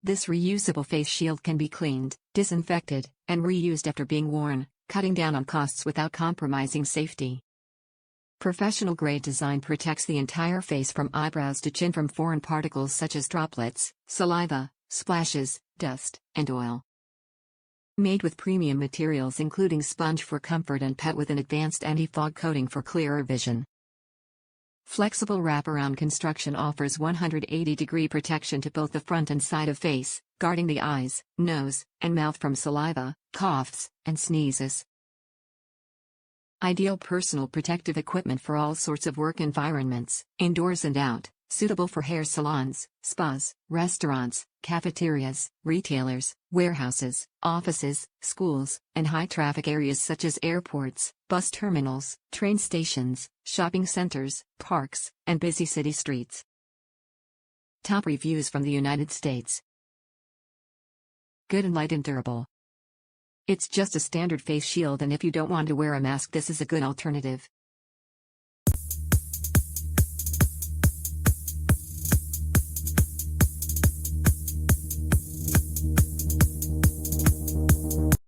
This reusable face shield can be cleaned, disinfected, and reused after being worn, cutting down on costs without compromising safety. Professional-grade design protects the entire face from eyebrows to chin from foreign particles such as droplets, saliva, splashes, dust, and oil. Made with premium materials including sponge for comfort and PET with an advanced anti-fog coating for clearer vision. Flexible wraparound construction offers 180-degree protection to both the front and side of face, guarding the eyes, nose, and mouth from saliva, coughs, and sneezes. Ideal personal protective equipment for all sorts of work environments, indoors and out, suitable for hair salons, spas, restaurants, cafeterias, retailers, warehouses, offices, schools, and high-traffic areas such as airports, bus terminals, train stations, shopping centers, parks, and busy city streets. Top reviews from the United States. Good and light and durable. It's just a standard face shield, and if you don't want to wear a mask, this is a good alternative.